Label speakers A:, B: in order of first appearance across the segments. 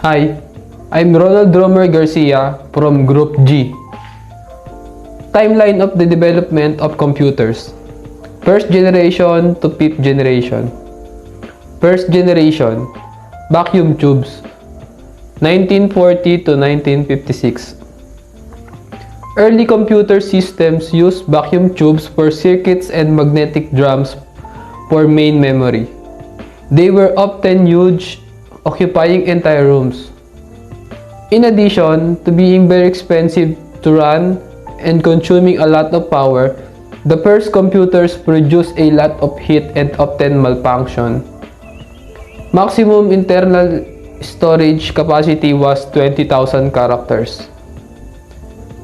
A: Hi, I'm Ronald Romer Garcia from Group G. Timeline of the development of computers. First generation to fifth generation. First generation, vacuum tubes, 1940 to 1956. Early computer systems used vacuum tubes for circuits and magnetic drums for main memory. They were often huge, occupying entire rooms. In addition to being very expensive to run and consuming a lot of power, the first computers produced a lot of heat and often malfunction. Maximum internal storage capacity was 20,000 characters.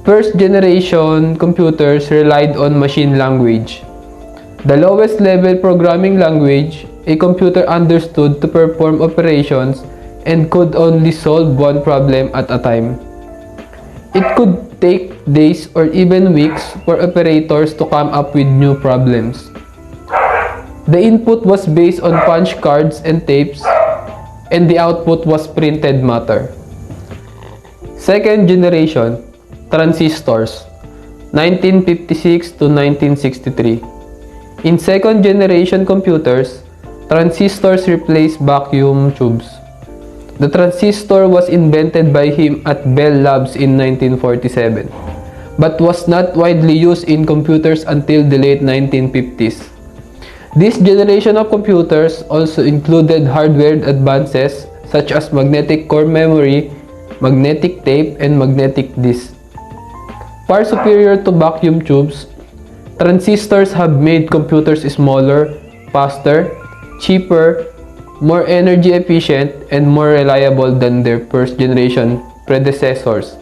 A: First generation computers relied on machine language. The lowest level programming language a computer understood to perform operations and could only solve one problem at a time. It could take days or even weeks for operators to come up with new problems. The input was based on punch cards and tapes, and the output was printed matter. Second generation, transistors, 1956 to 1963. In second generation computers, transistors replaced vacuum tubes. The transistor was invented by him at Bell Labs in 1947, but was not widely used in computers until the late 1950s. This generation of computers also included hardware advances such as magnetic core memory, magnetic tape, and magnetic disk. Far superior to vacuum tubes, transistors have made computers smaller, faster, cheaper, more energy efficient, and more reliable than their first generation predecessors.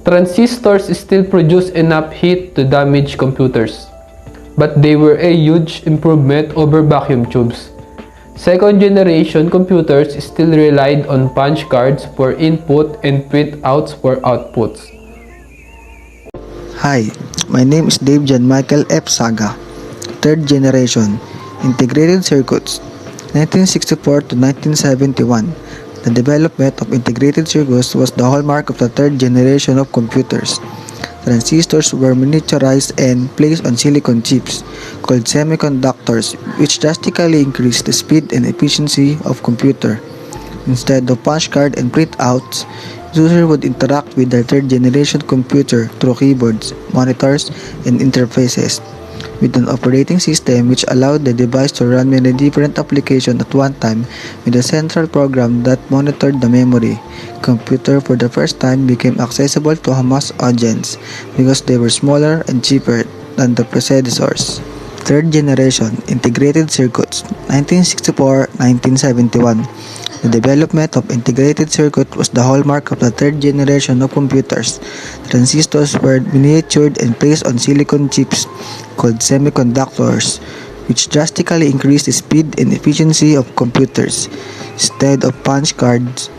A: Transistors still produce enough heat to damage computers, but they were a huge improvement over vacuum tubes. Second generation computers still relied on punch cards for input and printouts for outputs.
B: Hi, my name is Dave John Michael F. Saga. Third generation, integrated circuits, 1964 to 1971. The development of integrated circuits was the hallmark of the third generation of computers. Transistors were miniaturized and placed on silicon chips, called semiconductors, which drastically increased the speed and efficiency of computer. Instead of punch card and printouts, users would interact with their third generation computer through keyboards, monitors, and interfaces, with an operating system which allowed the device to run many different applications at one time with a central program that monitored the memory. Computers for the first time became accessible to a mass audience because they were smaller and cheaper than the predecessors. Third generation integrated circuits, 1964-1971. The development of integrated circuit was the hallmark of the third generation of computers. Transistors were miniatured and placed on silicon chips called semiconductors, which drastically increased the speed and efficiency of computers. Instead of punch cards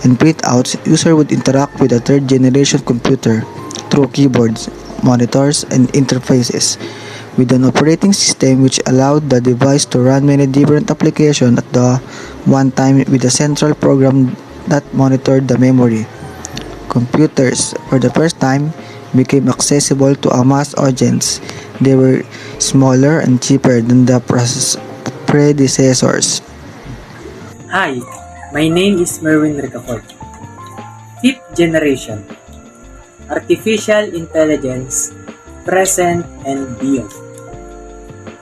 B: and printouts, users would interact with a third generation computer through keyboards, monitors, and interfaces, with an operating system which allowed the device to run many different applications at the one time with a central program that monitored the memory. Computers, for the first time, became accessible to a mass audience. They were smaller and cheaper than the predecessors.
C: Hi, my name is Merwin Ricafort. Fifth generation, artificial intelligence, present and beyond.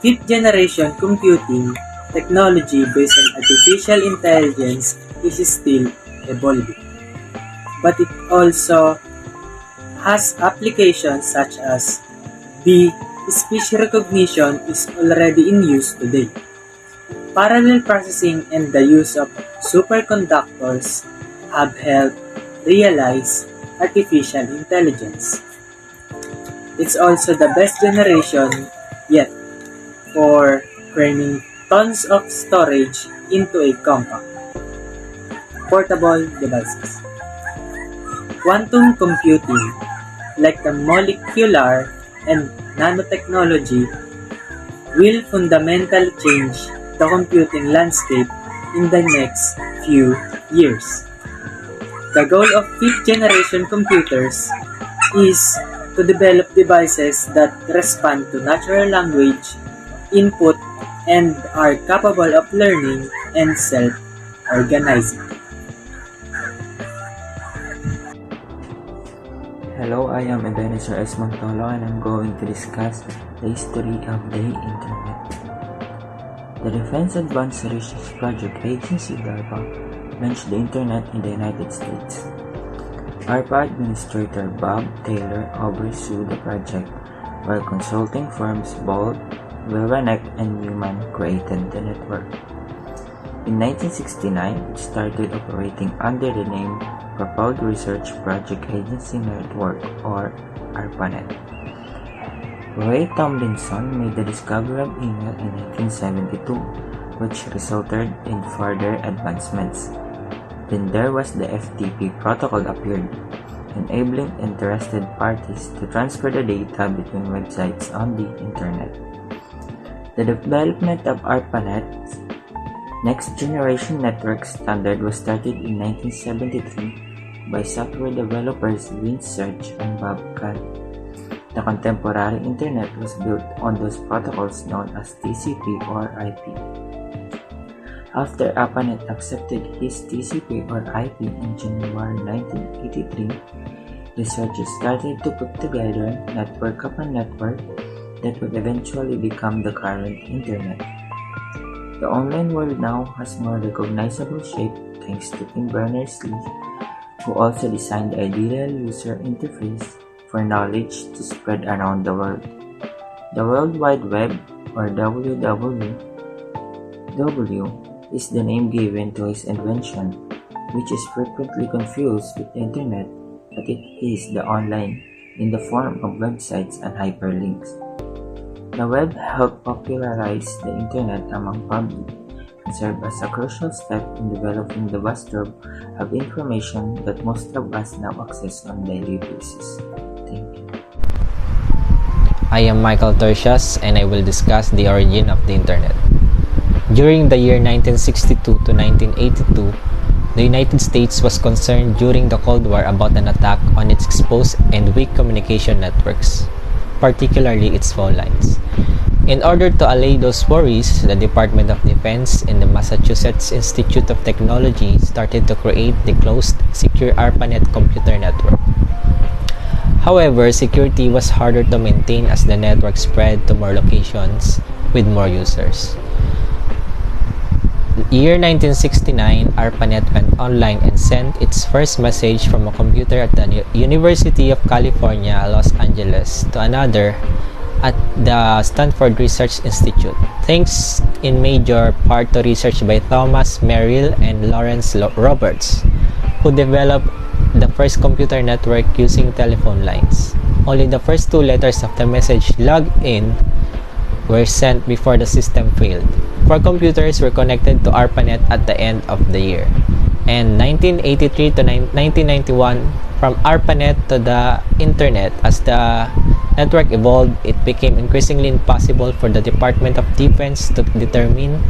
C: Fifth generation computing technology based on artificial intelligence is still evolving, but it also has applications such as speech recognition is already in use today. Parallel processing and the use of superconductors have helped realize artificial intelligence. It's also the best generation yet for cramming tons of storage into a compact, portable devices. Quantum computing, like the molecular and nanotechnology, will fundamentally change the computing landscape in the next few years. The goal of fifth generation computers is to develop devices that respond to natural language input and are capable of learning and self-organizing.
D: Hello, I am Ebenezer S. Montolo and I'm going to discuss the history of the Internet. The Defense Advanced Research Project Agency DARPA launched the Internet in the United States. DARPA Administrator Bob Taylor oversaw the project, while consulting firms Bolt, Wawanick, and Newman created the network. In 1969, it started operating under the name Propelled Research Project Agency Network, or ARPANET. Ray Tomlinson made the discovery of email in 1972, which resulted in further advancements. Then there was the FTP protocol appeared, enabling interested parties to transfer the data between websites on the Internet. The development of ARPANET's Next Generation Network standard was started in 1973 by software developers Vince Cerf and Bob Kahn. The contemporary Internet was built on those protocols known as TCP or IP. After ARPANET accepted his TCP or IP in January 1983, researchers started to put together network upon network that would eventually become the current Internet. The online world now has more recognizable shape thanks to Tim Berners-Lee, who also designed the ideal user interface for knowledge to spread around the world. The World Wide Web, or WWW, is the name given to his invention, which is frequently confused with the Internet, but it is the online in the form of websites and hyperlinks. The web helped popularize the Internet among public and served as a crucial step in developing the vast trove of information that most of us now access on a daily basis. Thank you.
E: I am Michael Tertius and I will discuss the origin of the Internet. During the year 1962 to 1982, the United States was concerned during the Cold War about an attack on its exposed and weak communication networks, particularly its phone lines. In order to allay those worries, the Department of Defense and the Massachusetts Institute of Technology started to create the closed, secure ARPANET computer network. However, security was harder to maintain as the network spread to more locations with more users. Year 1969, ARPANET went online and sent its first message from a computer at the University of California, Los Angeles, to another at the Stanford Research Institute, thanks in major part to research by Thomas Merrill and Lawrence Roberts, who developed the first computer network using telephone lines. Only the first two letters of the message "log in" were sent before the system failed. 4 computers were connected to ARPANET at the end of the year. And 1983 to 1991, from ARPANET to the Internet, as the network evolved, it became increasingly impossible for the Department of Defense to determine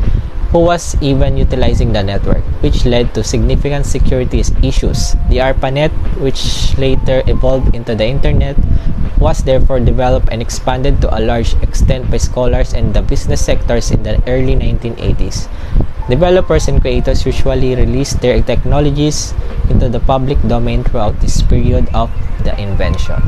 E: who was even utilizing the network, which led to significant security issues. The ARPANET, which later evolved into the Internet, was therefore developed and expanded to a large extent by scholars and the business sectors in the early 1980s. Developers and creators usually released their technologies into the public domain throughout this period of the invention.